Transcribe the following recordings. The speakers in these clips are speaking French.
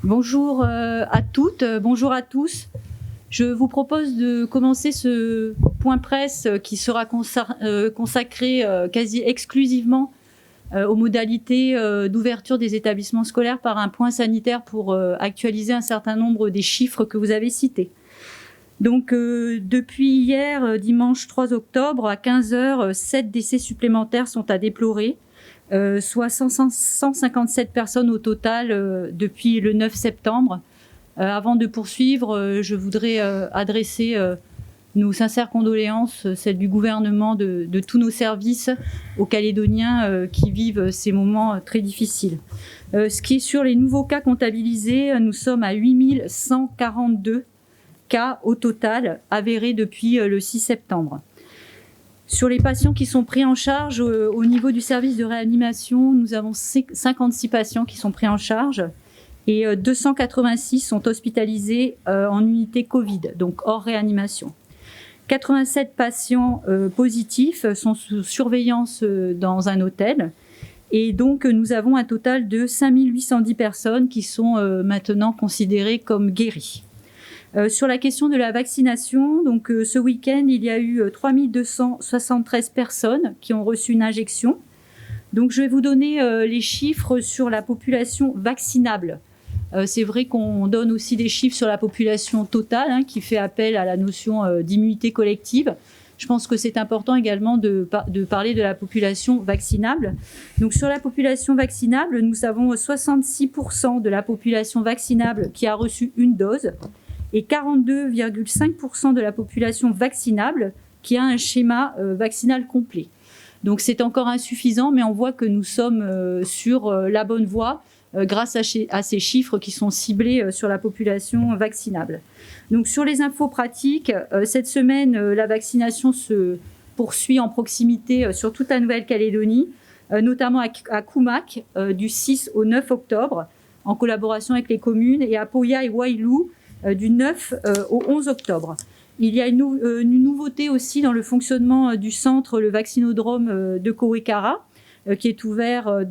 Bonjour à toutes, bonjour à tous. Je vous propose de commencer ce point presse qui sera consacré quasi exclusivement aux modalités d'ouverture des établissements scolaires par un point sanitaire pour actualiser un certain nombre des chiffres que vous avez cités. Donc depuis hier, dimanche 3 octobre, à 15h, 7 décès supplémentaires sont à déplorer. Soit 157 personnes au total depuis le 9 septembre. Avant de poursuivre, je voudrais adresser nos sincères condoléances, celles du gouvernement, de tous nos services aux Calédoniens qui vivent ces moments très difficiles. Ce qui est sur les nouveaux cas comptabilisés, nous sommes à 8142 cas au total avérés depuis le 6 septembre. Sur les patients qui sont pris en charge, au niveau du service de réanimation, nous avons 56 patients qui sont pris en charge et 286 sont hospitalisés en unité Covid, donc hors réanimation. 87 patients positifs sont sous surveillance dans un hôtel et donc nous avons un total de 5810 personnes qui sont maintenant considérées comme guéries. Sur la question de la vaccination, donc ce week-end, il y a eu 3273 personnes qui ont reçu une injection. Donc je vais vous donner les chiffres sur la population vaccinable. C'est vrai qu'on donne aussi des chiffres sur la population totale, qui fait appel à la notion d'immunité collective. Je pense que c'est important également de parler de la population vaccinable. Donc sur la population vaccinable, nous avons 66% de la population vaccinable qui a reçu une dose et 42,5% de la population vaccinable qui a un schéma vaccinal complet. Donc c'est encore insuffisant, mais on voit que nous sommes sur la bonne voie grâce à ces chiffres qui sont ciblés sur la population vaccinable. Donc sur les infos pratiques, cette semaine, la vaccination se poursuit en proximité sur toute la Nouvelle-Calédonie, notamment à Koumak du 6 au 9 octobre, en collaboration avec les communes, et à Poya et Wailou, du 9 au 11 octobre. Il y a une nouveauté aussi dans le fonctionnement du centre, le vaccinodrome de Kowekara, qui est ouvert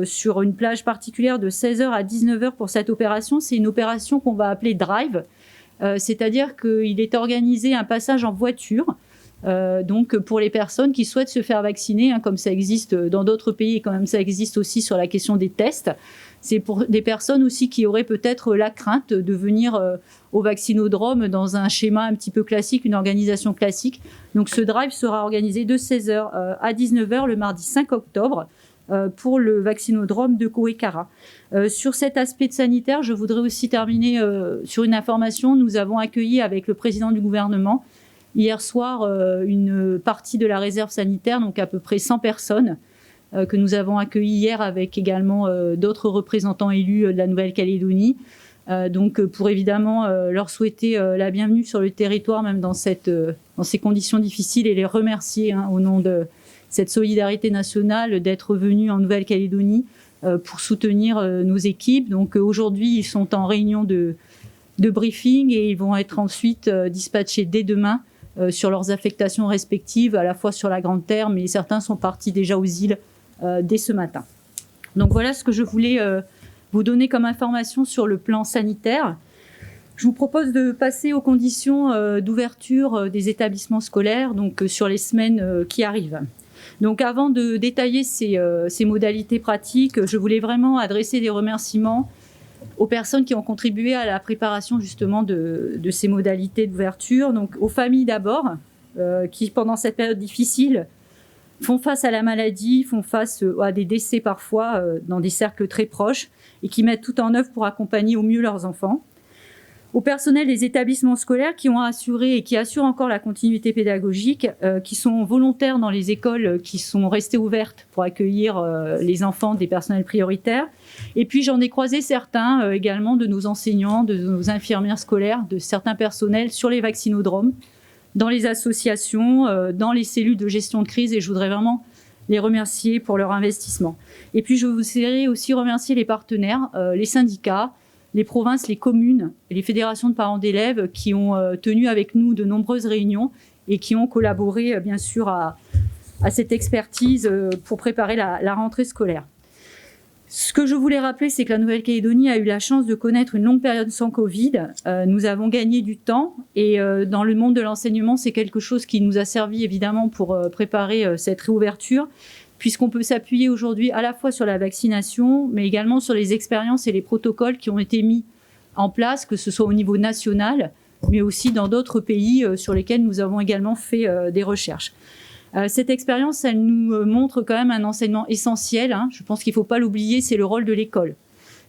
sur une plage particulière de 16h à 19h pour cette opération. C'est une opération qu'on va appeler drive, c'est-à-dire qu'il est organisé un passage en voiture, donc pour les personnes qui souhaitent se faire vacciner, comme ça existe dans d'autres pays et quand même ça existe aussi sur la question des tests. C'est pour des personnes aussi qui auraient peut-être la crainte de venir au vaccinodrome dans un schéma un petit peu classique, une organisation classique. Donc ce drive sera organisé de 16h à 19h le mardi 5 octobre pour le vaccinodrome de Kowekara. Sur cet aspect sanitaire, je voudrais aussi terminer sur une information. Nous avons accueilli avec le président du gouvernement hier soir une partie de la réserve sanitaire, donc à peu près 100 personnes, que nous avons accueilli hier avec également d'autres représentants élus de la Nouvelle-Calédonie. Donc pour évidemment leur souhaiter la bienvenue sur le territoire, même dans ces conditions difficiles, et les remercier au nom de cette solidarité nationale d'être venus en Nouvelle-Calédonie pour soutenir nos équipes. Donc aujourd'hui, ils sont en réunion de briefing et ils vont être ensuite dispatchés dès demain sur leurs affectations respectives, à la fois sur la Grande Terre, mais certains sont partis déjà aux îles dès ce matin. Donc voilà ce que je voulais vous donner comme information sur le plan sanitaire. Je vous propose de passer aux conditions d'ouverture des établissements scolaires, donc sur les semaines qui arrivent. Donc avant de détailler ces modalités pratiques, je voulais vraiment adresser des remerciements aux personnes qui ont contribué à la préparation justement de ces modalités d'ouverture. Donc aux familles d'abord, qui pendant cette période difficile font face à la maladie, font face à des décès parfois dans des cercles très proches et qui mettent tout en œuvre pour accompagner au mieux leurs enfants. Au personnel des établissements scolaires qui ont assuré et qui assurent encore la continuité pédagogique, qui sont volontaires dans les écoles qui sont restées ouvertes pour accueillir les enfants des personnels prioritaires. Et puis j'en ai croisé certains également de nos enseignants, de nos infirmières scolaires, de certains personnels sur les vaccinodromes, dans les associations, dans les cellules de gestion de crise, et je voudrais vraiment les remercier pour leur investissement. Et puis je voudrais aussi remercier les partenaires, les syndicats, les provinces, les communes et les fédérations de parents d'élèves qui ont tenu avec nous de nombreuses réunions et qui ont collaboré bien sûr à cette expertise pour préparer la rentrée scolaire. Ce que je voulais rappeler, c'est que la Nouvelle-Calédonie a eu la chance de connaître une longue période sans Covid. Nous avons gagné du temps et dans le monde de l'enseignement, c'est quelque chose qui nous a servi évidemment pour préparer cette réouverture, puisqu'on peut s'appuyer aujourd'hui à la fois sur la vaccination, mais également sur les expériences et les protocoles qui ont été mis en place, que ce soit au niveau national, mais aussi dans d'autres pays sur lesquels nous avons également fait des recherches. Cette expérience, elle nous montre quand même un enseignement essentiel. Je pense qu'il ne faut pas l'oublier, c'est le rôle de l'école.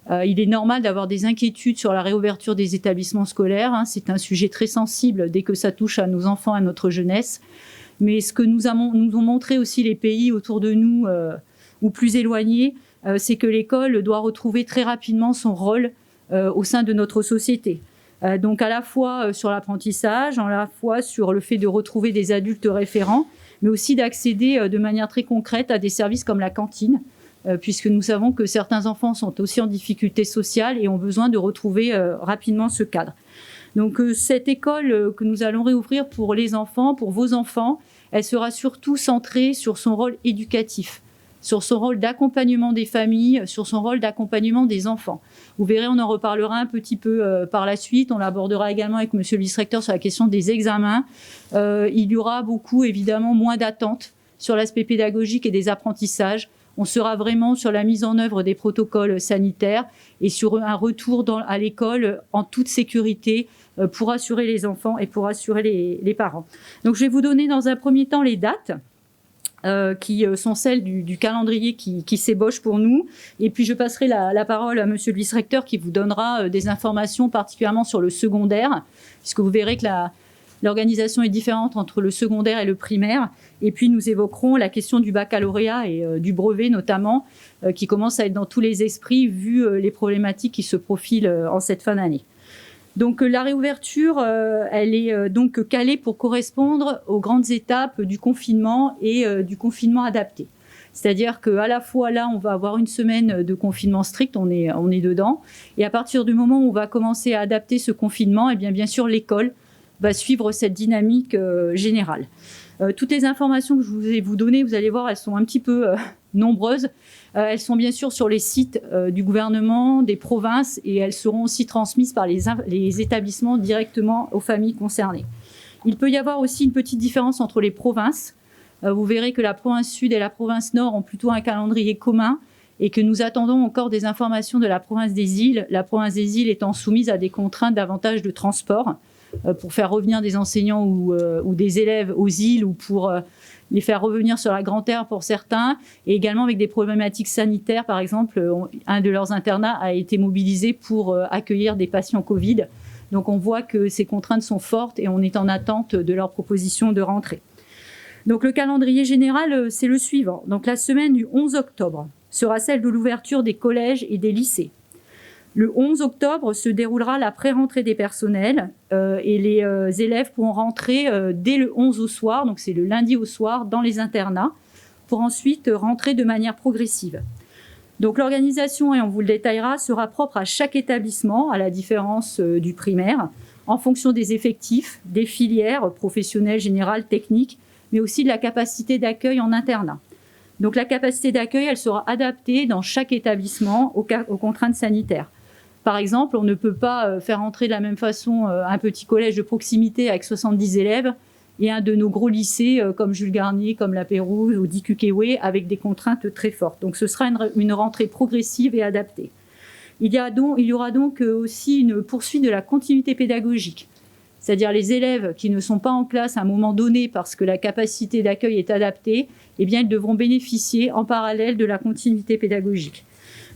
Il est normal d'avoir des inquiétudes sur la réouverture des établissements scolaires. C'est un sujet très sensible dès que ça touche à nos enfants, à notre jeunesse. Mais ce que nous ont montré aussi les pays autour de nous ou plus éloignés, c'est que l'école doit retrouver très rapidement son rôle au sein de notre société. Donc à la fois sur l'apprentissage, à la fois sur le fait de retrouver des adultes référents, mais aussi d'accéder de manière très concrète à des services comme la cantine, puisque nous savons que certains enfants sont aussi en difficulté sociale et ont besoin de retrouver rapidement ce cadre. Donc cette école que nous allons réouvrir pour les enfants, pour vos enfants, elle sera surtout centrée sur son rôle éducatif, sur son rôle d'accompagnement des familles, sur son rôle d'accompagnement des enfants. Vous verrez, on en reparlera un petit peu par la suite. On l'abordera également avec monsieur le vice-recteur sur la question des examens. Il y aura beaucoup, évidemment, moins d'attentes sur l'aspect pédagogique et des apprentissages. On sera vraiment sur la mise en œuvre des protocoles sanitaires et sur un retour à l'école en toute sécurité pour assurer les enfants et pour assurer les parents. Donc, je vais vous donner dans un premier temps les dates. Qui sont celles du calendrier qui s'ébauche pour nous. Et puis, je passerai la parole à monsieur le vice-recteur qui vous donnera des informations particulièrement sur le secondaire, puisque vous verrez que l'organisation est différente entre le secondaire et le primaire. Et puis, nous évoquerons la question du baccalauréat et du brevet notamment, qui commence à être dans tous les esprits vu les problématiques qui se profilent en cette fin d'année. Donc la réouverture, elle est donc calée pour correspondre aux grandes étapes du confinement et du confinement adapté. C'est-à-dire qu'à la fois là, on va avoir une semaine de confinement strict, on est dedans, et à partir du moment où on va commencer à adapter ce confinement, eh bien sûr l'école va suivre cette dynamique générale. Toutes les informations que je vais vous donner, vous allez voir, elles sont un petit peu nombreuses. Elles sont bien sûr sur les sites du gouvernement, des provinces, et elles seront aussi transmises par les établissements directement aux familles concernées. Il peut y avoir aussi une petite différence entre les provinces. Vous verrez que la province sud et la province nord ont plutôt un calendrier commun et que nous attendons encore des informations de la province des îles. La province des îles étant soumise à des contraintes davantage de transport pour faire revenir des enseignants ou des élèves aux îles ou pour les faire revenir sur la Grande Terre pour certains, et également avec des problématiques sanitaires. Par exemple, un de leurs internats a été mobilisé pour accueillir des patients Covid. Donc on voit que ces contraintes sont fortes et on est en attente de leur proposition de rentrée. Donc le calendrier général, c'est le suivant. Donc la semaine du 11 octobre sera celle de l'ouverture des collèges et des lycées. Le 11 octobre se déroulera la pré-rentrée des personnels et les élèves pourront rentrer dès le 11 au soir, donc c'est le lundi au soir, dans les internats, pour ensuite rentrer de manière progressive. Donc l'organisation, et on vous le détaillera, sera propre à chaque établissement, à la différence du primaire, en fonction des effectifs, des filières professionnelles, générales, techniques, mais aussi de la capacité d'accueil en internat. Donc la capacité d'accueil, elle sera adaptée dans chaque établissement aux contraintes sanitaires. Par exemple, on ne peut pas faire entrer de la même façon un petit collège de proximité avec 70 élèves et un de nos gros lycées comme Jules Garnier, comme la Pérouse ou Dikukewe avec des contraintes très fortes. Donc ce sera une rentrée progressive et adaptée. Il y aura donc aussi une poursuite de la continuité pédagogique. C'est-à-dire les élèves qui ne sont pas en classe à un moment donné parce que la capacité d'accueil est adaptée, eh bien, ils devront bénéficier en parallèle de la continuité pédagogique.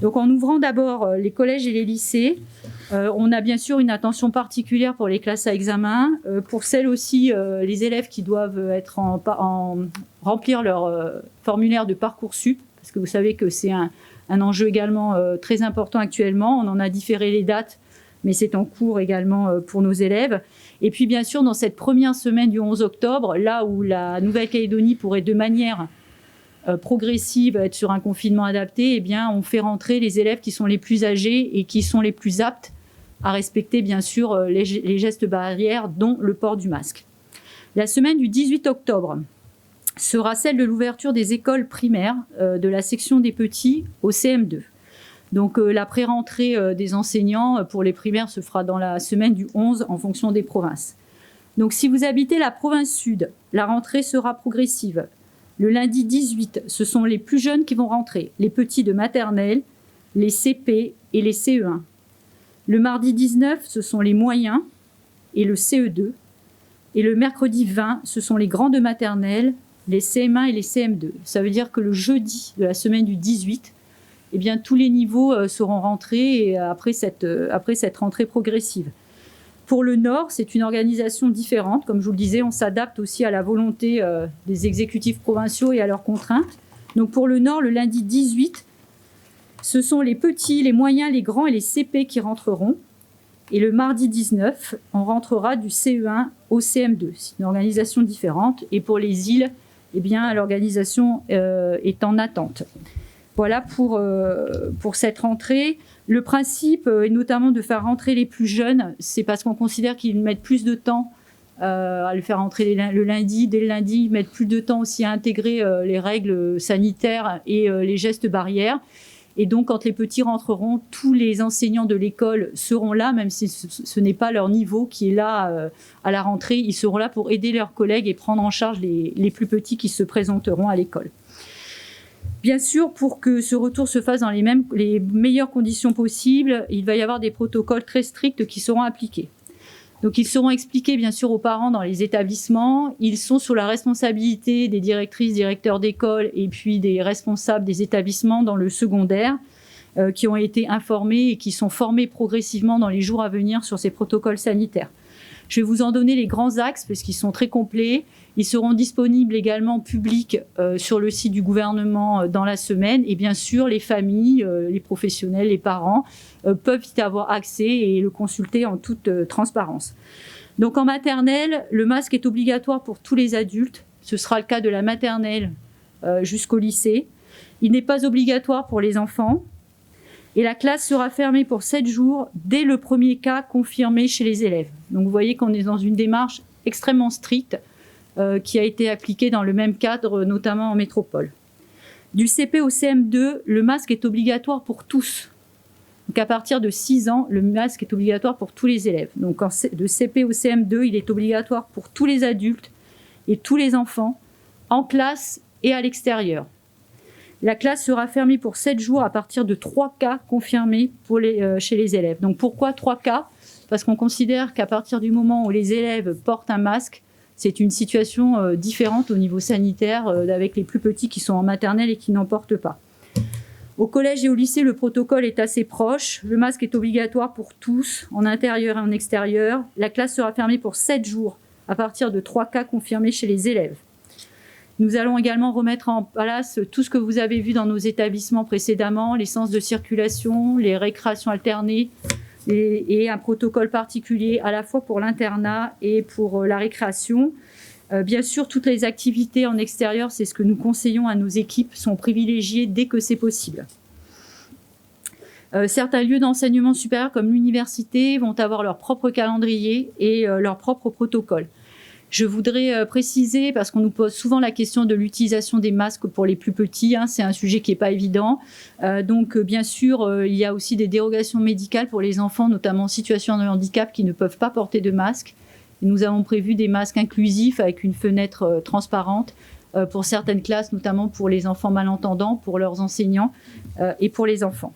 Donc en ouvrant d'abord les collèges et les lycées, on a bien sûr une attention particulière pour les classes à examen, pour celles aussi, les élèves qui doivent être remplir leur formulaire de Parcoursup, parce que vous savez que c'est un enjeu également très important actuellement. On en a différé les dates, mais c'est en cours également pour nos élèves. Et puis bien sûr, dans cette première semaine du 11 octobre, là où la Nouvelle-Calédonie pourrait de manière progressive, être sur un confinement adapté, eh bien, on fait rentrer les élèves qui sont les plus âgés et qui sont les plus aptes à respecter, bien sûr, les gestes barrières, dont le port du masque. La semaine du 18 octobre sera celle de l'ouverture des écoles primaires de la section des petits au CM2. Donc la pré-rentrée des enseignants pour les primaires se fera dans la semaine du 11 en fonction des provinces. Donc si vous habitez la province sud, la rentrée sera progressive. Le lundi 18, ce sont les plus jeunes qui vont rentrer, les petits de maternelle, les CP et les CE1. Le mardi 19, ce sont les moyens et le CE2. Et le mercredi 20, ce sont les grands de maternelle, les CM1 et les CM2. Ça veut dire que le jeudi de la semaine du 18, eh bien, tous les niveaux seront rentrés et après cette rentrée progressive. Pour le Nord, c'est une organisation différente. Comme je vous le disais, on s'adapte aussi à la volonté des exécutifs provinciaux et à leurs contraintes. Donc pour le Nord, le lundi 18, ce sont les petits, les moyens, les grands et les CP qui rentreront. Et le mardi 19, on rentrera du CE1 au CM2. C'est une organisation différente. Et pour les îles, eh bien, l'organisation est en attente. Voilà pour cette rentrée. Le principe est notamment de faire rentrer les plus jeunes. C'est parce qu'on considère qu'ils mettent plus de temps à le faire rentrer le lundi. Dès le lundi, ils mettent plus de temps aussi à intégrer les règles sanitaires et les gestes barrières. Et donc, quand les petits rentreront, tous les enseignants de l'école seront là, même si ce n'est pas leur niveau qui est là à la rentrée. Ils seront là pour aider leurs collègues et prendre en charge les plus petits qui se présenteront à l'école. Bien sûr, pour que ce retour se fasse dans les meilleures conditions possibles, il va y avoir des protocoles très stricts qui seront appliqués. Donc, ils seront expliqués, bien sûr, aux parents dans les établissements. Ils sont sous la responsabilité des directrices, directeurs d'école et puis des responsables des établissements dans le secondaire qui ont été informés et qui sont formés progressivement dans les jours à venir sur ces protocoles sanitaires. Je vais vous en donner les grands axes parce qu'ils sont très complets. Ils seront disponibles également publics sur le site du gouvernement dans la semaine. Et bien sûr, les familles, les professionnels, les parents peuvent y avoir accès et le consulter en toute transparence. Donc en maternelle, le masque est obligatoire pour tous les adultes. Ce sera le cas de la maternelle jusqu'au lycée. Il n'est pas obligatoire pour les enfants. Et la classe sera fermée pour 7 jours dès le premier cas confirmé chez les élèves. Donc vous voyez qu'on est dans une démarche extrêmement stricte qui a été appliquée dans le même cadre, notamment en métropole. Du CP au CM2, le masque est obligatoire pour tous. Donc à partir de 6 ans, le masque est obligatoire pour tous les élèves. Donc de CP au CM2, il est obligatoire pour tous les adultes et tous les enfants, en classe et à l'extérieur. La classe sera fermée pour 7 jours à partir de 3 cas confirmés chez les élèves. Donc pourquoi 3 cas ? Parce qu'on considère qu'à partir du moment où les élèves portent un masque, c'est une situation différente au niveau sanitaire avec les plus petits qui sont en maternelle et qui n'en portent pas. Au collège et au lycée, le protocole est assez proche. Le masque est obligatoire pour tous, en intérieur et en extérieur. La classe sera fermée pour 7 jours à partir de 3 cas confirmés chez les élèves. Nous allons également remettre en place tout ce que vous avez vu dans nos établissements précédemment, les sens de circulation, les récréations alternées et un protocole particulier à la fois pour l'internat et pour la récréation. Bien sûr, toutes les activités en extérieur, c'est ce que nous conseillons à nos équipes, sont privilégiées dès que c'est possible. Certains lieux d'enseignement supérieur comme l'université vont avoir leur propre calendrier et leur propre protocole. Je voudrais préciser, parce qu'on nous pose souvent la question de l'utilisation des masques pour les plus petits, c'est un sujet qui n'est pas évident. Donc, bien sûr, il y a aussi des dérogations médicales pour les enfants, notamment en situation de handicap, qui ne peuvent pas porter de masque. Et nous avons prévu des masques inclusifs avec une fenêtre transparente pour certaines classes, notamment pour les enfants malentendants, pour leurs enseignants et pour les enfants.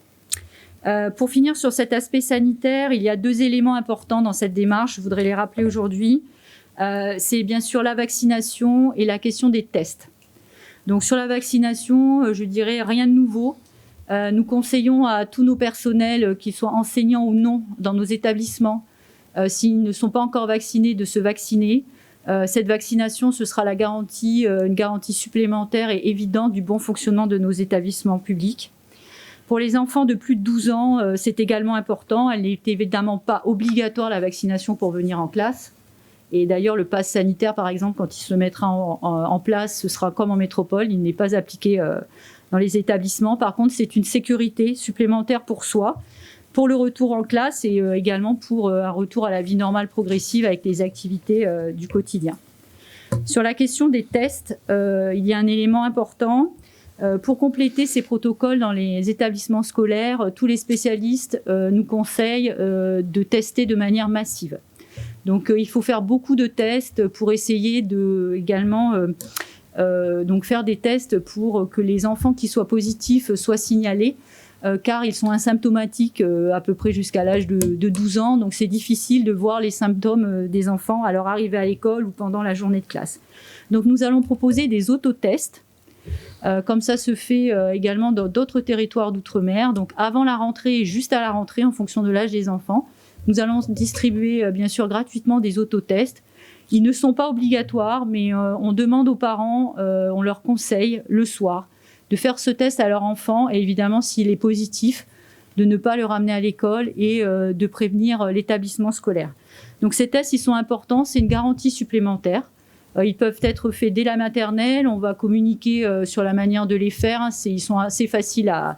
Pour finir sur cet aspect sanitaire, il y a 2 éléments importants dans cette démarche, je voudrais les rappeler aujourd'hui. C'est bien sûr la vaccination et la question des tests. Donc sur la vaccination, je dirais rien de nouveau. Nous conseillons à tous nos personnels, qu'ils soient enseignants ou non dans nos établissements, s'ils ne sont pas encore vaccinés, de se vacciner. Cette vaccination, ce sera une garantie supplémentaire et évidente du bon fonctionnement de nos établissements publics. Pour les enfants de plus de 12 ans, c'est également important. Elle n'est évidemment pas obligatoire, la vaccination, pour venir en classe. Et d'ailleurs, le pass sanitaire, par exemple, quand il se mettra en place, ce sera comme en métropole. Il n'est pas appliqué dans les établissements. Par contre, c'est une sécurité supplémentaire pour soi, pour le retour en classe et également pour un retour à la vie normale progressive avec les activités du quotidien. Sur la question des tests, il y a un élément important. Pour compléter ces protocoles dans les établissements scolaires, tous les spécialistes nous conseillent de tester de manière massive. Donc il faut faire beaucoup de tests pour essayer de également donc faire des tests pour que les enfants qui soient positifs soient signalés, car ils sont asymptomatiques à peu près jusqu'à l'âge de 12 ans. Donc c'est difficile de voir les symptômes des enfants à leur arrivée à l'école ou pendant la journée de classe. Donc nous allons proposer des autotests. Comme ça se fait également dans d'autres territoires d'outre-mer. Donc avant la rentrée et juste à la rentrée, en fonction de l'âge des enfants, nous allons distribuer bien sûr gratuitement des autotests. Ils ne sont pas obligatoires, mais on demande aux parents, on leur conseille le soir de faire ce test à leur enfant et évidemment s'il est positif, de ne pas le ramener à l'école et de prévenir l'établissement scolaire. Donc ces tests, ils sont importants, c'est une garantie supplémentaire. Ils peuvent être faits dès la maternelle, on va communiquer sur la manière de les faire, ils sont assez faciles à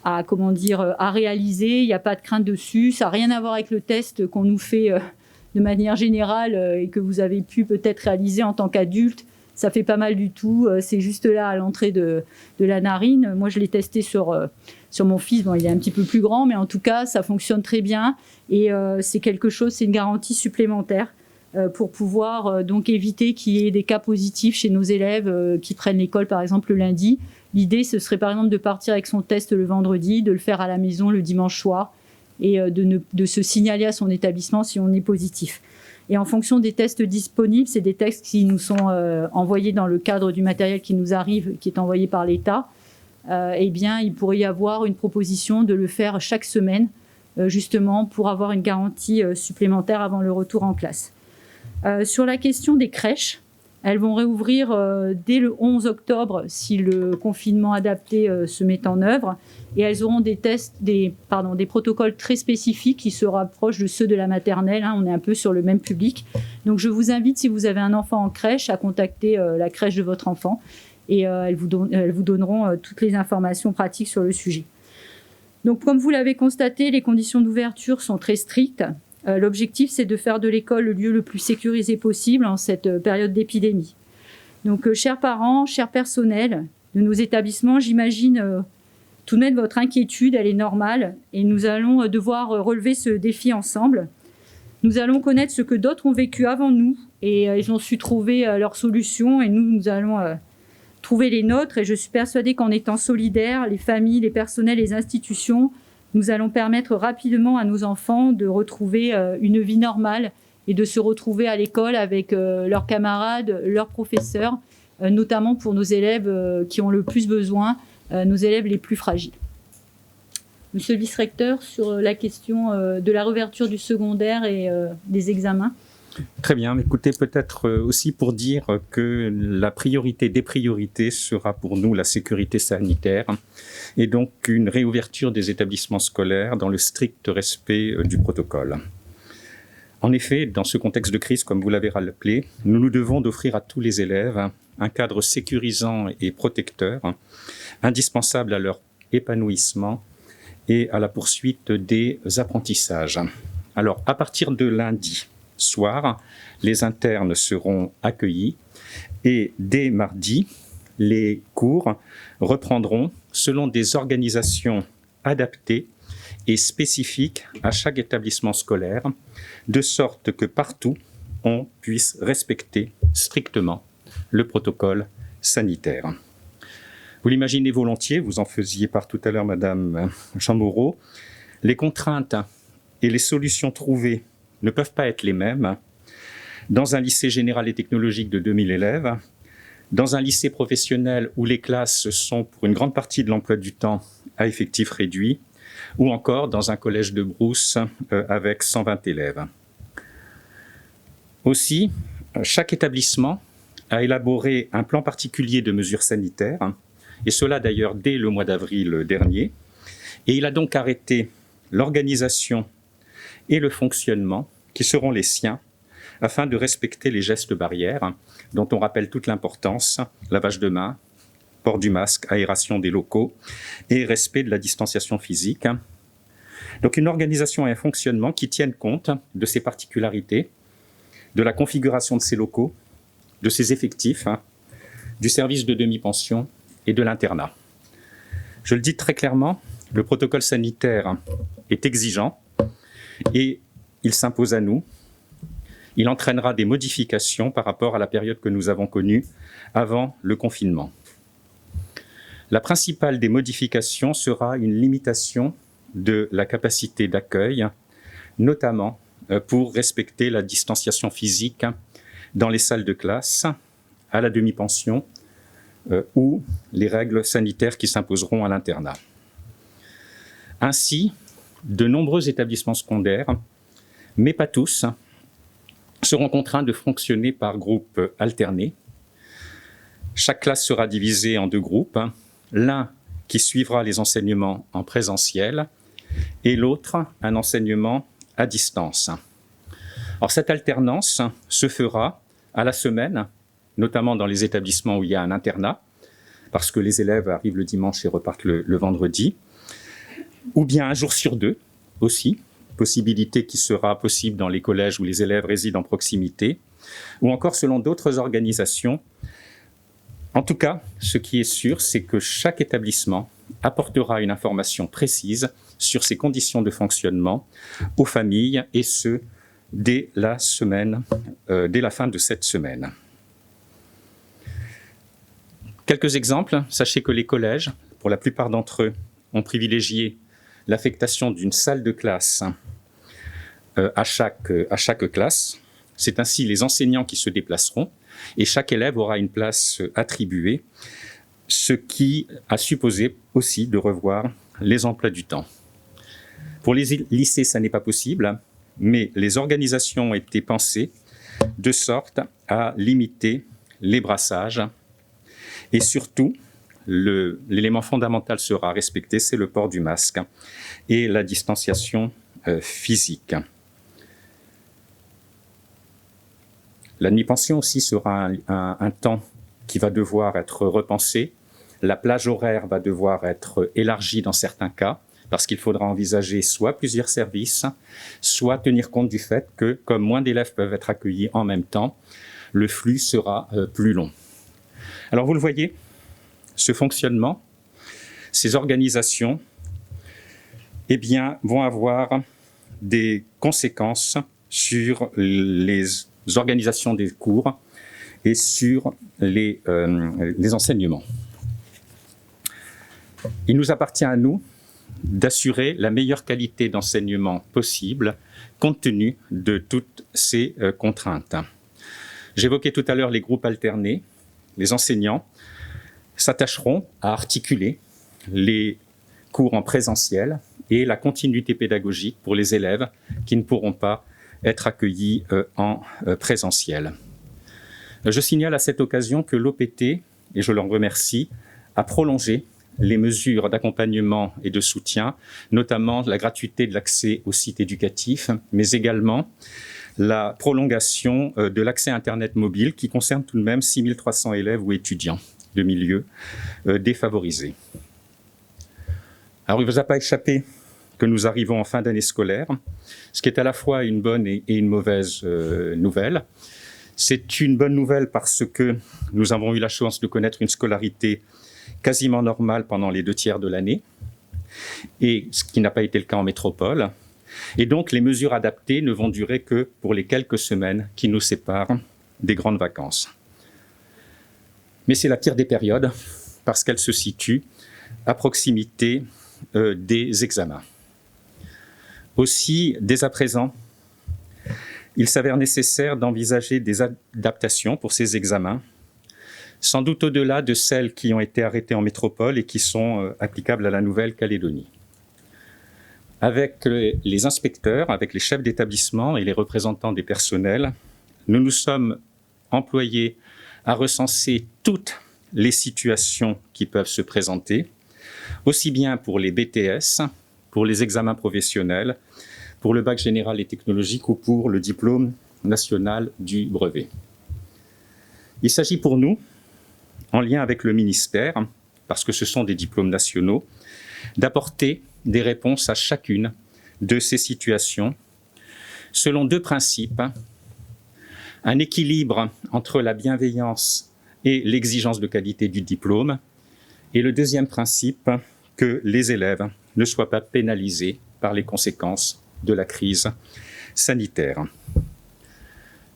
réaliser, il n'y a pas de crainte dessus, ça n'a rien à voir avec le test qu'on nous fait de manière générale et que vous avez pu peut-être réaliser en tant qu'adulte. Ça fait pas mal du tout, c'est juste là à l'entrée de la narine. Moi je l'ai testé sur mon fils, bon, il est un petit peu plus grand, mais en tout cas ça fonctionne très bien et c'est une garantie supplémentaire. Pour pouvoir donc éviter qu'il y ait des cas positifs chez nos élèves qui prennent l'école par exemple le lundi. L'idée ce serait par exemple de partir avec son test le vendredi, de le faire à la maison le dimanche soir et de se signaler à son établissement si on est positif. Et en fonction des tests disponibles, c'est des tests qui nous sont envoyés dans le cadre du matériel qui nous arrive, qui est envoyé par l'État, eh bien il pourrait y avoir une proposition de le faire chaque semaine justement pour avoir une garantie supplémentaire avant le retour en classe. Sur la question des crèches, elles vont réouvrir dès le 11 octobre si le confinement adapté se met en œuvre et elles auront des protocoles très spécifiques qui se rapprochent de ceux de la maternelle. On est un peu sur le même public. Donc je vous invite, si vous avez un enfant en crèche, à contacter la crèche de votre enfant et elles vous donneront toutes les informations pratiques sur le sujet. Donc comme vous l'avez constaté, les conditions d'ouverture sont très strictes. L'objectif, c'est de faire de l'école le lieu le plus sécurisé possible en cette période d'épidémie. Donc, chers parents, chers personnels de nos établissements, j'imagine tout de même votre inquiétude, elle est normale et nous allons devoir relever ce défi ensemble. Nous allons connaître ce que d'autres ont vécu avant nous et ils ont su trouver leurs solutions et nous allons trouver les nôtres et je suis persuadée qu'en étant solidaires, les familles, les personnels, les institutions, nous allons permettre rapidement à nos enfants de retrouver une vie normale et de se retrouver à l'école avec leurs camarades, leurs professeurs, notamment pour nos élèves qui ont le plus besoin, nos élèves les plus fragiles. Monsieur le vice-recteur, sur la question de la réouverture du secondaire et des examens. Très bien. Écoutez, peut-être aussi pour dire que la priorité des priorités sera pour nous la sécurité sanitaire et donc une réouverture des établissements scolaires dans le strict respect du protocole. En effet, dans ce contexte de crise, comme vous l'avez rappelé, nous nous devons d'offrir à tous les élèves un cadre sécurisant et protecteur, indispensable à leur épanouissement et à la poursuite des apprentissages. Alors, à partir de lundi soir, les internes seront accueillis et dès mardi, les cours reprendront selon des organisations adaptées et spécifiques à chaque établissement scolaire, de sorte que partout, on puisse respecter strictement le protocole sanitaire. Vous l'imaginez volontiers, vous en faisiez part tout à l'heure, Madame Chamorro, les contraintes et les solutions trouvées ne peuvent pas être les mêmes dans un lycée général et technologique de 2000 élèves, dans un lycée professionnel où les classes sont pour une grande partie de l'emploi du temps à effectif réduit, ou encore dans un collège de brousse avec 120 élèves. Aussi, chaque établissement a élaboré un plan particulier de mesures sanitaires, et cela d'ailleurs dès le mois d'avril dernier, et il a donc arrêté l'organisation et le fonctionnement qui seront les siens afin de respecter les gestes barrières dont on rappelle toute l'importance, lavage de mains, port du masque, aération des locaux et respect de la distanciation physique. Donc une organisation et un fonctionnement qui tiennent compte de ces particularités, de la configuration de ces locaux, de ces effectifs, du service de demi-pension et de l'internat. Je le dis très clairement, le protocole sanitaire est exigeant et il s'impose à nous. Il entraînera des modifications par rapport à la période que nous avons connue avant le confinement. La principale des modifications sera une limitation de la capacité d'accueil, notamment pour respecter la distanciation physique dans les salles de classe, à la demi-pension ou les règles sanitaires qui s'imposeront à l'internat. Ainsi, de nombreux établissements secondaires, mais pas tous, seront contraints de fonctionner par groupes alternés. Chaque classe sera divisée en 2 groupes, l'un qui suivra les enseignements en présentiel et l'autre un enseignement à distance. Alors, cette alternance se fera à la semaine, notamment dans les établissements où il y a un internat, parce que les élèves arrivent le dimanche et repartent le vendredi, ou bien un jour sur 2 aussi, possibilité qui sera possible dans les collèges où les élèves résident en proximité, ou encore selon d'autres organisations. En tout cas, ce qui est sûr, c'est que chaque établissement apportera une information précise sur ses conditions de fonctionnement aux familles, et ce, dès la fin de cette semaine. Quelques exemples. Sachez que les collèges, pour la plupart d'entre eux, ont privilégié l'affectation d'une salle de classe à chaque classe. C'est ainsi les enseignants qui se déplaceront et chaque élève aura une place attribuée, ce qui a supposé aussi de revoir les emplois du temps. Pour les lycées, ça n'est pas possible, mais les organisations ont été pensées de sorte à limiter les brassages et surtout, l'élément fondamental sera respecté, c'est le port du masque et la distanciation physique. La demi-pension aussi sera un temps qui va devoir être repensé. La plage horaire va devoir être élargie dans certains cas, parce qu'il faudra envisager soit plusieurs services, soit tenir compte du fait que, comme moins d'élèves peuvent être accueillis en même temps, le flux sera plus long. Alors vous le voyez, ce fonctionnement, ces organisations, vont avoir des conséquences sur les organisations des cours et sur les enseignements. Il nous appartient à nous d'assurer la meilleure qualité d'enseignement possible compte tenu de toutes ces contraintes. J'évoquais tout à l'heure les groupes alternés. Les enseignants s'attacheront à articuler les cours en présentiel et la continuité pédagogique pour les élèves qui ne pourront pas être accueillis en présentiel. Je signale à cette occasion que l'OPT, et je l'en remercie, a prolongé les mesures d'accompagnement et de soutien, notamment la gratuité de l'accès au site éducatif, mais également la prolongation de l'accès Internet mobile qui concerne tout de même 6300 élèves ou étudiants de milieux défavorisés. Alors, il ne vous a pas échappé que nous arrivons en fin d'année scolaire, ce qui est à la fois une bonne et une mauvaise nouvelle. C'est une bonne nouvelle parce que nous avons eu la chance de connaître une scolarité quasiment normale pendant les 2/3 de l'année, et ce qui n'a pas été le cas en métropole. Et donc, les mesures adaptées ne vont durer que pour les quelques semaines qui nous séparent des grandes vacances. Mais c'est la pire des périodes parce qu'elle se situe à proximité des examens. Aussi, dès à présent, il s'avère nécessaire d'envisager des adaptations pour ces examens, sans doute au-delà de celles qui ont été arrêtées en métropole et qui sont applicables à la Nouvelle-Calédonie. Avec les inspecteurs, avec les chefs d'établissement et les représentants des personnels, nous nous sommes employés à recenser toutes les situations qui peuvent se présenter, aussi bien pour les BTS, pour les examens professionnels, pour le bac général et technologique ou pour le diplôme national du brevet. Il s'agit pour nous, en lien avec le ministère, parce que ce sont des diplômes nationaux, d'apporter des réponses à chacune de ces situations selon 2 principes. Un équilibre entre la bienveillance et l'exigence de qualité du diplôme Et le deuxième principe, que les élèves ne soient pas pénalisés par les conséquences de la crise sanitaire.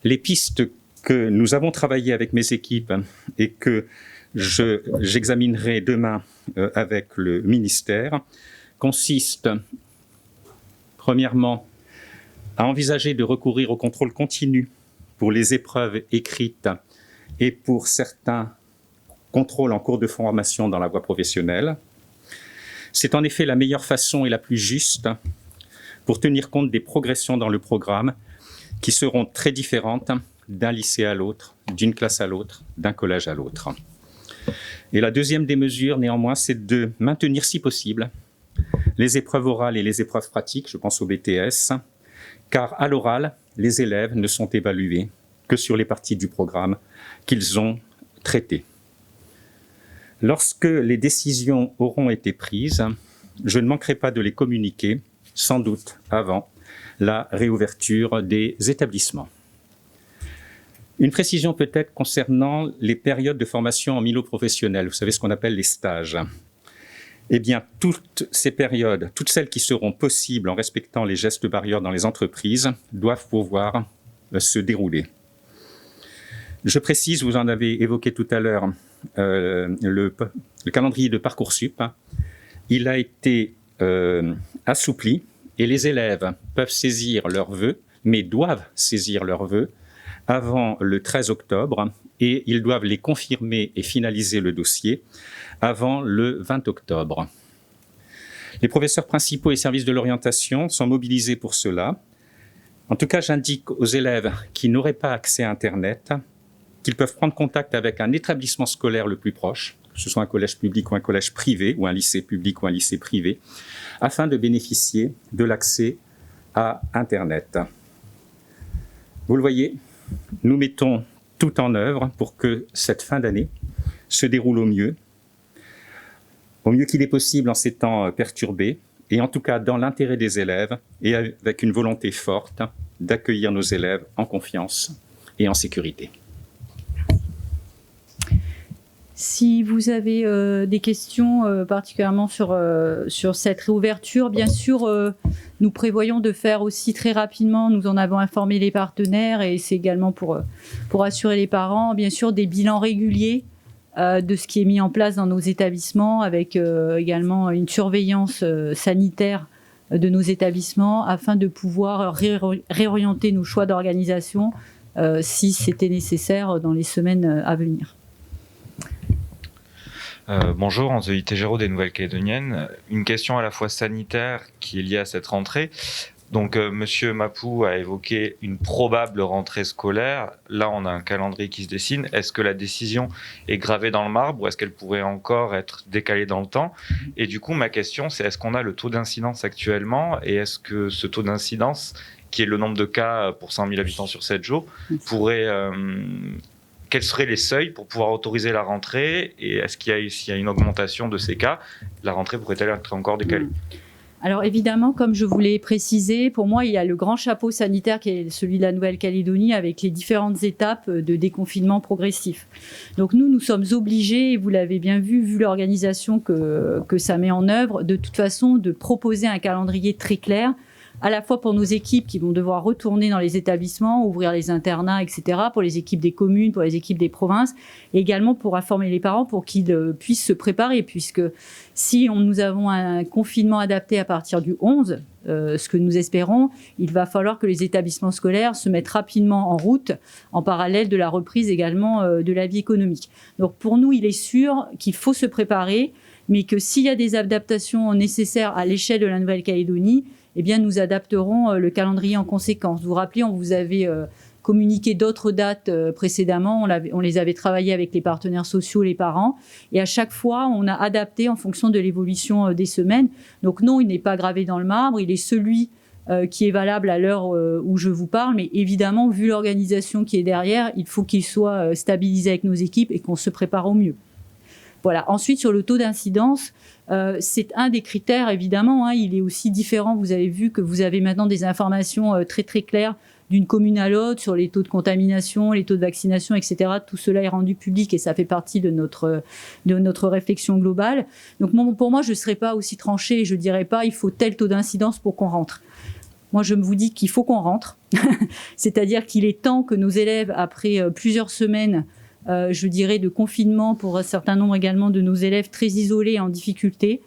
Les pistes que nous avons travaillées avec mes équipes et que j'examinerai demain avec le ministère consistent, premièrement, à envisager de recourir au contrôle continu pour les épreuves écrites et pour certains contrôles en cours de formation dans la voie professionnelle. C'est en effet la meilleure façon et la plus juste pour tenir compte des progressions dans le programme qui seront très différentes d'un lycée à l'autre, d'une classe à l'autre, d'un collège à l'autre. Et la deuxième des mesures, néanmoins, c'est de maintenir, si possible, les épreuves orales et les épreuves pratiques, je pense au BTS, car à l'oral, les élèves ne sont évalués que sur les parties du programme qu'ils ont traitées. Lorsque les décisions auront été prises, je ne manquerai pas de les communiquer, sans doute avant la réouverture des établissements. Une précision peut-être concernant les périodes de formation en milieu professionnel, vous savez ce qu'on appelle les stages. Eh bien, toutes ces périodes, toutes celles qui seront possibles en respectant les gestes barrières dans les entreprises, doivent pouvoir se dérouler. Je précise, vous en avez évoqué tout à l'heure, le calendrier de Parcoursup. Il a été assoupli et les élèves peuvent saisir leurs vœux, mais doivent saisir leurs vœux avant le 13 octobre et ils doivent les confirmer et finaliser le dossier avant le 20 octobre. Les professeurs principaux et services de l'orientation sont mobilisés pour cela. En tout cas, j'indique aux élèves qui n'auraient pas accès à Internet qu'ils peuvent prendre contact avec un établissement scolaire le plus proche, que ce soit un collège public ou un collège privé, ou un lycée public ou un lycée privé, afin de bénéficier de l'accès à Internet. Vous le voyez, nous mettons tout en œuvre pour que cette fin d'année se déroule au mieux qu'il est possible en ces temps perturbés, et en tout cas dans l'intérêt des élèves, et avec une volonté forte d'accueillir nos élèves en confiance et en sécurité. Si vous avez des questions particulièrement sur cette réouverture, bien sûr, nous prévoyons de faire aussi très rapidement, nous en avons informé les partenaires et c'est également pour assurer les parents, bien sûr, des bilans réguliers de ce qui est mis en place dans nos établissements avec également une surveillance sanitaire de nos établissements afin de pouvoir réorienter nos choix d'organisation si c'était nécessaire dans les semaines à venir. Bonjour, Anthony Tégéraud des Nouvelles-Calédoniennes. Une question à la fois sanitaire qui est liée à cette rentrée. Donc, Monsieur Mapou a évoqué une probable rentrée scolaire. Là, on a un calendrier qui se dessine. Est-ce que la décision est gravée dans le marbre ou est-ce qu'elle pourrait encore être décalée dans le temps? Et du coup, ma question, c'est est-ce qu'on a le taux d'incidence actuellement et est-ce que ce taux d'incidence, qui est le nombre de cas pour 100 000 habitants sur 7 jours, pourrait... quels seraient les seuils pour pouvoir autoriser la rentrée et est-ce s'il y a une augmentation de ces cas, la rentrée pourrait-elle être encore décalée? Alors évidemment, comme je vous l'ai précisé, pour moi, il y a le grand chapeau sanitaire qui est celui de la Nouvelle-Calédonie avec les différentes étapes de déconfinement progressif. Donc nous sommes obligés, et vous l'avez bien vu l'organisation que ça met en œuvre, de toute façon, de proposer un calendrier très clair, à la fois pour nos équipes qui vont devoir retourner dans les établissements, ouvrir les internats, etc., pour les équipes des communes, pour les équipes des provinces, et également pour informer les parents pour qu'ils puissent se préparer, puisque si nous avons un confinement adapté à partir du 11, ce que nous espérons, il va falloir que les établissements scolaires se mettent rapidement en route, en parallèle de la reprise également de la vie économique. Donc pour nous, il est sûr qu'il faut se préparer, mais que s'il y a des adaptations nécessaires à l'échelle de la Nouvelle-Calédonie, eh bien, nous adapterons le calendrier en conséquence. Vous vous rappelez, on vous avait communiqué d'autres dates précédemment. On les avait travaillées avec les partenaires sociaux, les parents. Et à chaque fois, on a adapté en fonction de l'évolution des semaines. Donc non, il n'est pas gravé dans le marbre. Il est celui qui est valable à l'heure où je vous parle. Mais évidemment, vu l'organisation qui est derrière, il faut qu'il soit stabilisé avec nos équipes et qu'on se prépare au mieux. Voilà. Ensuite, sur le taux d'incidence, c'est un des critères, évidemment. Il est aussi différent. Vous avez vu que vous avez maintenant des informations très, très claires d'une commune à l'autre sur les taux de contamination, les taux de vaccination, etc. Tout cela est rendu public et ça fait partie de notre réflexion globale. Donc pour moi, je ne serais pas aussi tranchée et je ne dirais pas il faut tel taux d'incidence pour qu'on rentre. Moi, je vous dis qu'il faut qu'on rentre. C'est-à-dire qu'il est temps que nos élèves, après plusieurs semaines, je dirais, de confinement pour un certain nombre également de nos élèves très isolés et en difficulté,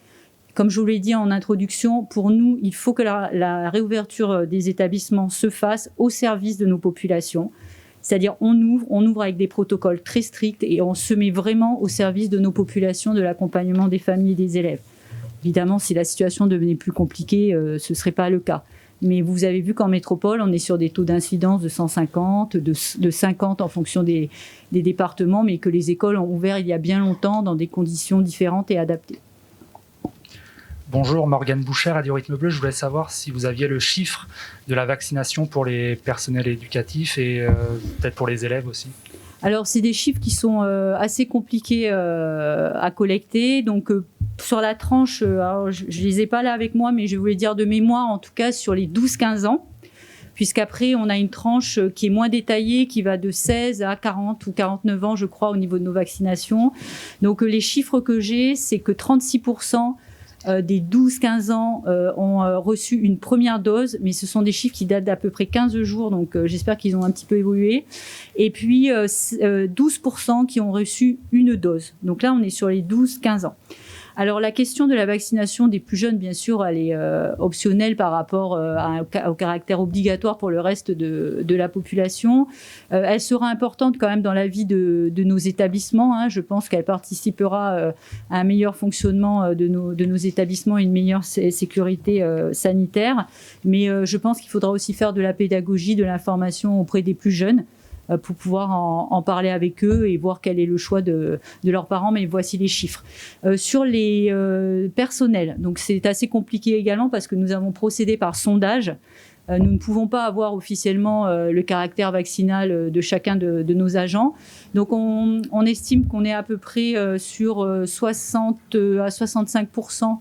comme je vous l'ai dit en introduction, pour nous, il faut que la réouverture des établissements se fasse au service de nos populations. C'est-à-dire on ouvre avec des protocoles très stricts et on se met vraiment au service de nos populations, de l'accompagnement des familles et des élèves. Évidemment, si la situation devenait plus compliquée, ce ne serait pas le cas. Mais vous avez vu qu'en métropole, on est sur des taux d'incidence de 150, de 50 en fonction des départements, mais que les écoles ont ouvert il y a bien longtemps dans des conditions différentes et adaptées. Bonjour, Morgane Boucher, Radio Rythme Bleu. Je voulais savoir si vous aviez le chiffre de la vaccination pour les personnels éducatifs et peut-être pour les élèves aussi. Alors, c'est des chiffres qui sont assez compliqués à collecter. Donc, sur la tranche, alors, je ne les ai pas là avec moi, mais je voulais dire de mémoire, en tout cas, sur les 12-15 ans, puisqu'après, on a une tranche qui est moins détaillée, qui va de 16 à 40 ou 49 ans, je crois, au niveau de nos vaccinations. Donc, les chiffres que j'ai, c'est que 36% des 12-15 ans ont reçu une première dose, mais ce sont des chiffres qui datent d'à peu près 15 jours, donc j'espère qu'ils ont un petit peu évolué. Et puis 12% qui ont reçu une dose. Donc là, on est sur les 12-15 ans. Alors la question de la vaccination des plus jeunes, bien sûr, elle est optionnelle par rapport au caractère obligatoire pour le reste de la population. Elle sera importante quand même dans la vie de nos établissements. Hein. Je pense qu'elle participera à un meilleur fonctionnement de nos établissements et une meilleure sécurité sanitaire. Mais je pense qu'il faudra aussi faire de la pédagogie, de l'information auprès des plus jeunes, pour pouvoir en parler avec eux et voir quel est le choix de leurs parents. Mais voici les chiffres. Sur les personnels, donc c'est assez compliqué également parce que nous avons procédé par sondage. Nous ne pouvons pas avoir officiellement le caractère vaccinal de chacun de nos agents. Donc on estime qu'on est à peu près sur 60 à 65%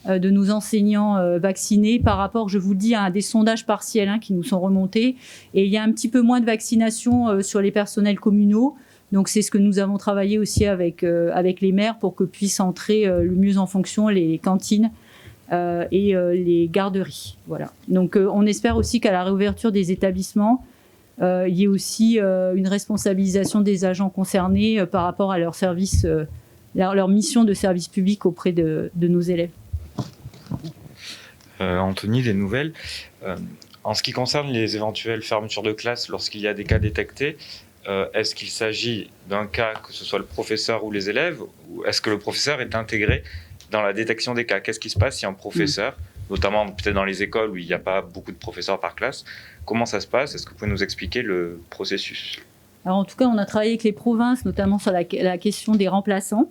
de nos enseignants vaccinés par rapport, je vous le dis, à des sondages partiels qui nous sont remontés. Et il y a un petit peu moins de vaccination sur les personnels communaux. Donc c'est ce que nous avons travaillé aussi avec les maires pour que puissent entrer le mieux en fonction les cantines et les garderies. Voilà. Donc on espère aussi qu'à la réouverture des établissements, il y ait aussi une responsabilisation des agents concernés par rapport à leur service, leur mission de service public auprès de nos élèves. Anthony, des nouvelles. En ce qui concerne les éventuelles fermetures de classe lorsqu'il y a des cas détectés, est-ce qu'il s'agit d'un cas, que ce soit le professeur ou les élèves, ou est-ce que le professeur est intégré dans la détection des cas? Qu'est-ce qui se passe si un professeur, notamment peut-être dans les écoles où il n'y a pas beaucoup de professeurs par classe, comment ça se passe? Est-ce que vous pouvez nous expliquer le processus? Alors en tout cas, on a travaillé avec les provinces, notamment sur la question des remplaçants.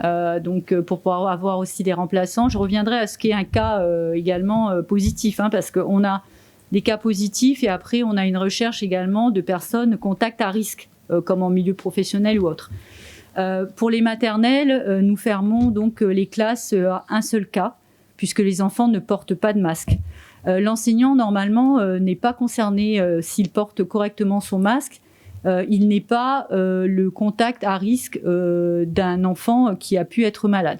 Donc pour pouvoir avoir aussi des remplaçants, je reviendrai à ce qui est un cas également positif, parce qu'on a des cas positifs et après on a une recherche également de personnes contact à risque, comme en milieu professionnel ou autre. Pour les maternelles, nous fermons donc les classes à un seul cas, puisque les enfants ne portent pas de masque. L'enseignant normalement n'est pas concerné s'il porte correctement son masque. Il n'est pas le contact à risque d'un enfant qui a pu être malade.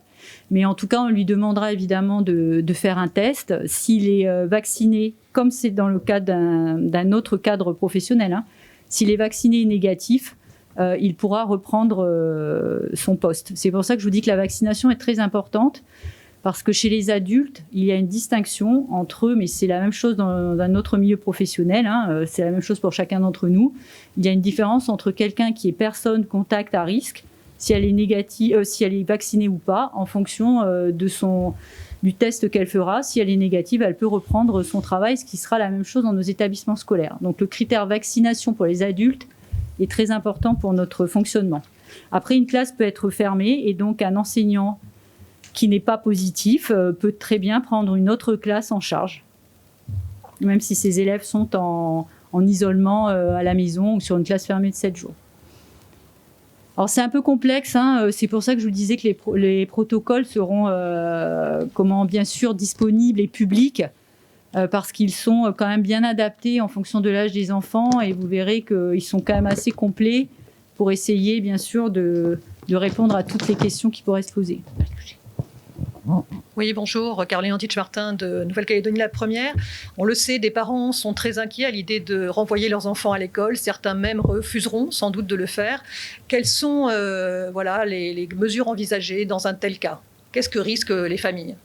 Mais en tout cas, on lui demandera évidemment de faire un test. S'il est vacciné, comme c'est dans le cas d'un autre cadre professionnel, s'il est vacciné et négatif, il pourra reprendre son poste. C'est pour ça que je vous dis que la vaccination est très importante. Parce que chez les adultes, il y a une distinction entre eux, mais c'est la même chose dans un autre milieu professionnel, c'est la même chose pour chacun d'entre nous. Il y a une différence entre quelqu'un qui est personne contact à risque, si elle est négative, si elle est vaccinée ou pas, en fonction du test qu'elle fera. Si elle est négative, elle peut reprendre son travail, ce qui sera la même chose dans nos établissements scolaires. Donc le critère vaccination pour les adultes est très important pour notre fonctionnement. Après, une classe peut être fermée et donc un enseignant qui n'est pas positif peut très bien prendre une autre classe en charge, même si ses élèves sont en isolement à la maison ou sur une classe fermée de 7 jours. Alors c'est un peu complexe, c'est pour ça que je vous disais que les protocoles seront bien sûr disponibles et publics parce qu'ils sont quand même bien adaptés en fonction de l'âge des enfants et vous verrez qu'ils sont quand même assez complets pour essayer bien sûr de répondre à toutes les questions qui pourraient se poser. Oui, bonjour, Caroline Antich-Martin de Nouvelle-Calédonie la Première. On le sait, des parents sont très inquiets à l'idée de renvoyer leurs enfants à l'école. Certains même refuseront sans doute de le faire. Quelles sont les mesures envisagées dans un tel cas? Qu'est-ce que risquent les familles?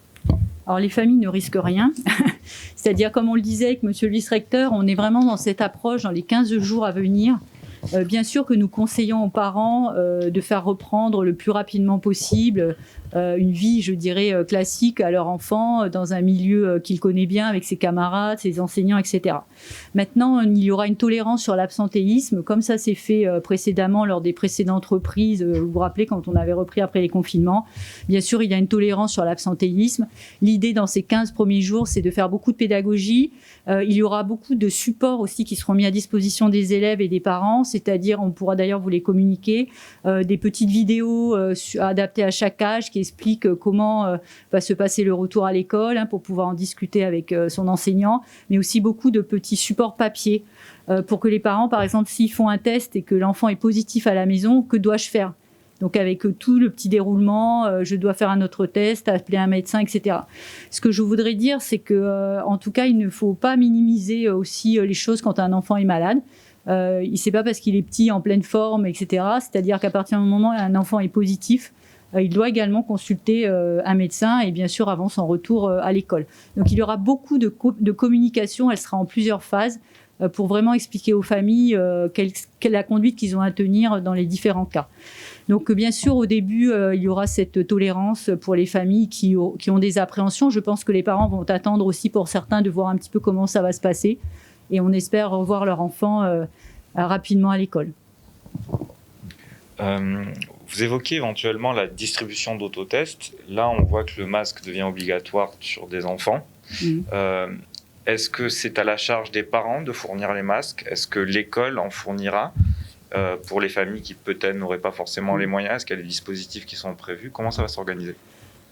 Alors les familles ne risquent rien, c'est-à-dire comme on le disait avec monsieur le vice-recteur, on est vraiment dans cette approche dans les 15 jours à venir. Bien sûr que nous conseillons aux parents de faire reprendre le plus rapidement possible une vie, je dirais, classique à leur enfant dans un milieu qu'il connaît bien avec ses camarades, ses enseignants, etc. Maintenant, il y aura une tolérance sur l'absentéisme, comme ça s'est fait précédemment lors des précédentes reprises. Vous vous rappelez quand on avait repris après les confinements. Bien sûr, il y a une tolérance sur l'absentéisme. L'idée dans ces 15 premiers jours, c'est de faire beaucoup de pédagogie. Il y aura beaucoup de supports aussi qui seront mis à disposition des élèves et des parents, c'est-à-dire, on pourra d'ailleurs vous les communiquer, des petites vidéos adaptées à chaque âge qui expliquent comment va se passer le retour à l'école pour pouvoir en discuter avec son enseignant, mais aussi beaucoup de petits supports papier pour que les parents, par exemple, s'ils font un test et que l'enfant est positif à la maison, que dois-je faire ? Donc avec tout le petit déroulement, je dois faire un autre test, appeler un médecin, etc. Ce que je voudrais dire, c'est que, en tout cas, il ne faut pas minimiser aussi les choses quand un enfant est malade. C'est pas parce qu'il est petit, en pleine forme, etc. C'est-à-dire qu'à partir du moment où un enfant est positif, il doit également consulter un médecin et bien sûr avant son retour à l'école. Donc il y aura beaucoup de communication, elle sera en plusieurs phases pour vraiment expliquer aux familles quelle est la conduite qu'ils ont à tenir dans les différents cas. Donc bien sûr au début il y aura cette tolérance pour les familles qui ont des appréhensions. Je pense que les parents vont attendre aussi pour certains de voir un petit peu comment ça va se passer et on espère revoir leur enfant rapidement à l'école. Vous évoquez éventuellement la distribution d'autotests. Là, on voit que le masque devient obligatoire sur des enfants. Est-ce que c'est à la charge des parents de fournir les masques? Est-ce que l'école en fournira pour les familles qui peut-être n'auraient pas forcément les moyens? Est-ce qu'il y a des dispositifs qui sont prévus? Comment ça va s'organiser?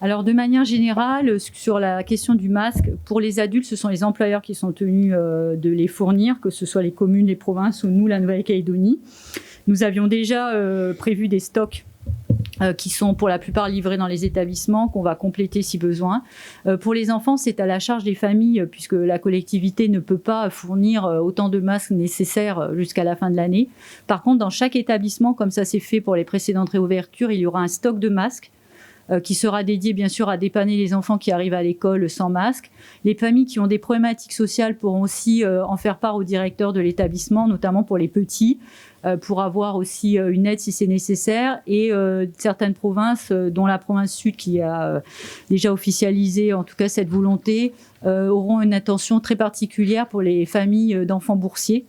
Alors de manière générale, sur la question du masque, pour les adultes, ce sont les employeurs qui sont tenus de les fournir, que ce soit les communes, les provinces ou nous, la Nouvelle-Calédonie. Nous avions déjà prévu des stocks qui sont pour la plupart livrés dans les établissements, qu'on va compléter si besoin. Pour les enfants, c'est à la charge des familles, puisque la collectivité ne peut pas fournir autant de masques nécessaires jusqu'à la fin de l'année. Par contre, dans chaque établissement, comme ça s'est fait pour les précédentes réouvertures, il y aura un stock de masques qui sera dédié bien sûr à dépanner les enfants qui arrivent à l'école sans masque. Les familles qui ont des problématiques sociales pourront aussi en faire part au directeur de l'établissement, notamment pour les petits, pour avoir aussi une aide si c'est nécessaire. Et certaines provinces, dont la province sud qui a déjà officialisé en tout cas cette volonté, auront une attention très particulière pour les familles d'enfants boursiers,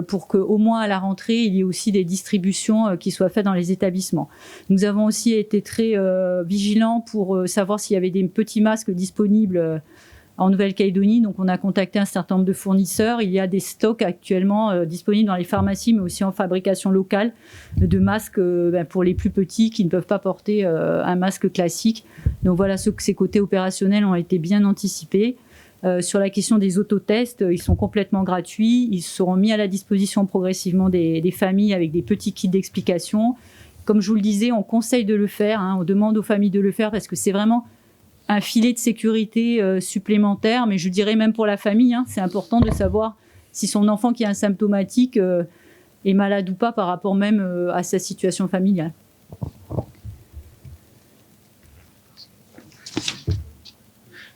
pour qu'au moins à la rentrée, il y ait aussi des distributions qui soient faites dans les établissements. Nous avons aussi été très vigilants pour savoir s'il y avait des petits masques disponibles en Nouvelle-Calédonie. Donc on a contacté un certain nombre de fournisseurs. Il y a des stocks actuellement disponibles dans les pharmacies, mais aussi en fabrication locale, de masques pour les plus petits qui ne peuvent pas porter un masque classique. Donc voilà, ces côtés opérationnels ont été bien anticipés. Sur la question des autotests, ils sont complètement gratuits. Ils seront mis à la disposition progressivement des familles avec des petits kits d'explication. Comme je vous le disais, on conseille de le faire. On demande aux familles de le faire parce que c'est vraiment un filet de sécurité supplémentaire. Mais je dirais même pour la famille, c'est important de savoir si son enfant qui est asymptomatique est malade ou pas par rapport même à sa situation familiale.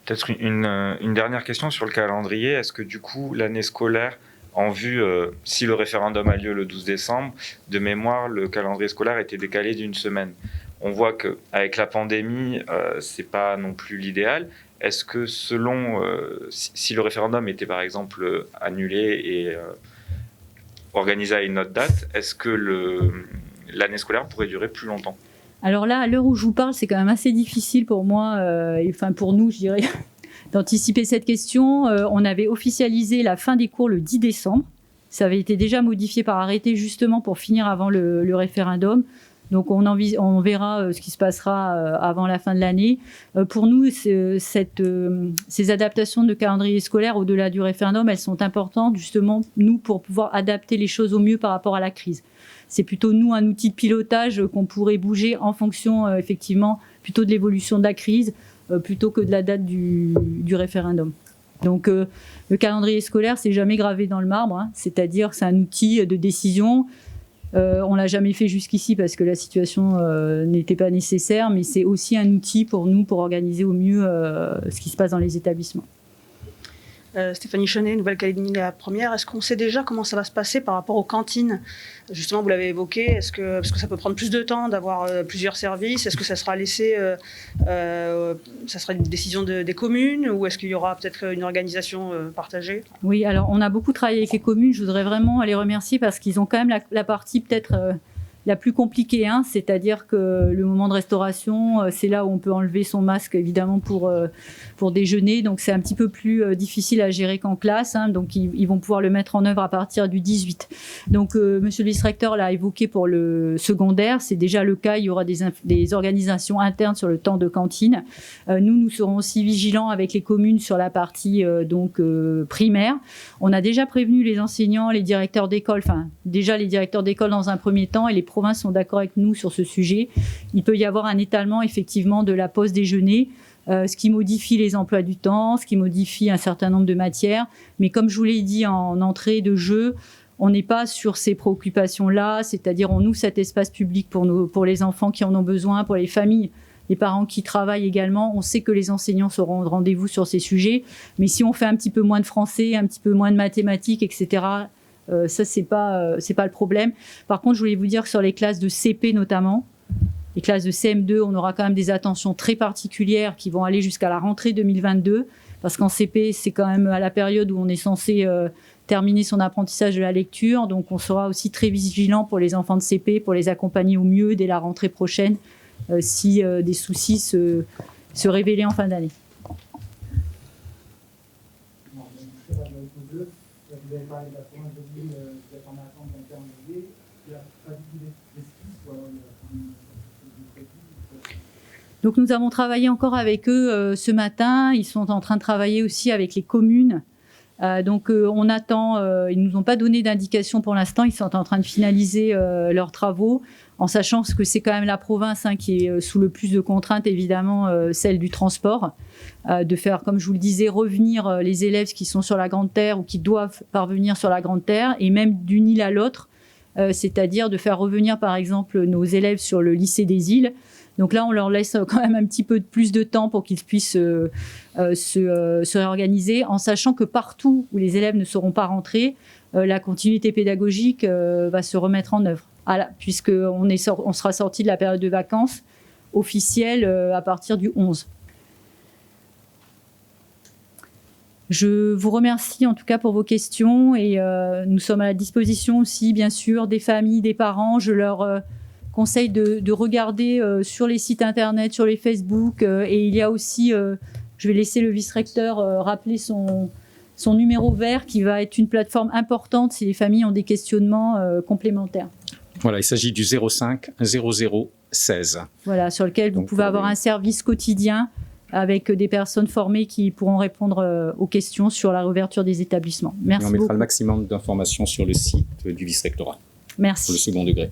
Peut-être une dernière question sur le calendrier. Est-ce que du coup, l'année scolaire, en vue, si le référendum a lieu le 12 décembre, de mémoire, le calendrier scolaire a été décalé d'une semaine. On voit qu'avec la pandémie, c'est pas non plus l'idéal. Est-ce que selon, si le référendum était par exemple annulé et organisé à une autre date, est-ce que l'année scolaire pourrait durer plus longtemps ? Alors là, à l'heure où je vous parle, c'est quand même assez difficile pour moi, pour nous, je dirais, d'anticiper cette question. On avait officialisé la fin des cours le 10 décembre. Ça avait été déjà modifié par arrêté justement pour finir avant le référendum. Donc on verra ce qui se passera avant la fin de l'année. Pour nous, ces adaptations de calendrier scolaire au-delà du référendum, elles sont importantes justement, nous, pour pouvoir adapter les choses au mieux par rapport à la crise. C'est plutôt, nous, un outil de pilotage qu'on pourrait bouger en fonction, effectivement, plutôt de l'évolution de la crise, plutôt que de la date du référendum. Donc le calendrier scolaire, c'est jamais gravé dans le marbre, hein, c'est-à-dire que c'est un outil de décision. On l'a jamais fait jusqu'ici parce que la situation n'était pas nécessaire, mais c'est aussi un outil pour nous pour organiser au mieux ce qui se passe dans les établissements. Stéphanie Chenet, Nouvelle-Calédonie la première. Est-ce qu'on sait déjà comment ça va se passer par rapport aux cantines? Justement, vous l'avez évoqué, parce que ça peut prendre plus de temps d'avoir plusieurs services? Est-ce que ça sera laissé, ça sera une décision des communes, ou est-ce qu'il y aura peut-être une organisation partagée? Oui, alors on a beaucoup travaillé avec les communes. Je voudrais vraiment les remercier parce qu'ils ont quand même la partie peut-être la plus compliquée, hein, c'est-à-dire que le moment de restauration, c'est là où on peut enlever son masque, évidemment, pour déjeuner. Donc, c'est un petit peu plus difficile à gérer qu'en classe. Hein, donc, ils vont pouvoir le mettre en œuvre à partir du 18. Donc, monsieur le vice-recteur l'a évoqué pour le secondaire. C'est déjà le cas. Il y aura des organisations internes sur le temps de cantine. Nous serons aussi vigilants avec les communes sur la partie primaire. On a déjà prévenu les enseignants, les directeurs d'école, enfin, déjà les directeurs d'école dans un premier temps, et les provinces sont d'accord avec nous sur ce sujet. Il peut y avoir un étalement effectivement de la pause déjeuner, ce qui modifie les emplois du temps, ce qui modifie un certain nombre de matières. Mais comme je vous l'ai dit en entrée de jeu, on n'est pas sur ces préoccupations-là, c'est-à-dire on ouvre cet espace public pour les enfants qui en ont besoin, pour les familles, les parents qui travaillent également. On sait que les enseignants seront au rendez-vous sur ces sujets, mais si on fait un petit peu moins de français, un petit peu moins de mathématiques, etc., ça, c'est pas le problème. Par contre, je voulais vous dire que sur les classes de CP notamment, les classes de CM2, on aura quand même des attentions très particulières qui vont aller jusqu'à la rentrée 2022, parce qu'en CP, c'est quand même à la période où on est censé terminer son apprentissage de la lecture. Donc, on sera aussi très vigilant pour les enfants de CP, pour les accompagner au mieux dès la rentrée prochaine, si des soucis se révélaient en fin d'année. Vous avez parlé de la province de Lille, vous êtes en attente d'un calendrier. Il n'y a pas d'esquisse ou alors Donc nous avons travaillé encore avec eux ce matin. Ils sont en train de travailler aussi avec les communes. On attend, ils ne nous ont pas donné d'indication pour l'instant. Ils sont en train de finaliser leurs travaux, en sachant que c'est quand même la province qui est sous le plus de contraintes, évidemment, celle du transport. De faire, comme je vous le disais, revenir les élèves qui sont sur la Grande Terre ou qui doivent parvenir sur la Grande Terre, et même d'une île à l'autre, c'est-à-dire de faire revenir par exemple nos élèves sur le lycée des îles. Donc là, on leur laisse quand même un petit peu plus de temps pour qu'ils puissent se réorganiser, en sachant que partout où les élèves ne seront pas rentrés, la continuité pédagogique va se remettre en œuvre, puisqu'on sera sorti de la période de vacances officielle à partir du 11. Je vous remercie en tout cas pour vos questions, et nous sommes à la disposition aussi, bien sûr, des familles, des parents. Je leur conseille de regarder sur les sites internet, sur les Facebook, et il y a aussi, je vais laisser le vice-recteur rappeler son numéro vert, qui va être une plateforme importante si les familles ont des questionnements complémentaires. Voilà, il s'agit du 05 00 16. Voilà, sur lequel vous pouvez avoir un service quotidien avec des personnes formées qui pourront répondre aux questions sur la réouverture des établissements. Merci beaucoup. On mettra le maximum d'informations sur le site du vice-rectorat. Merci. Pour le second degré.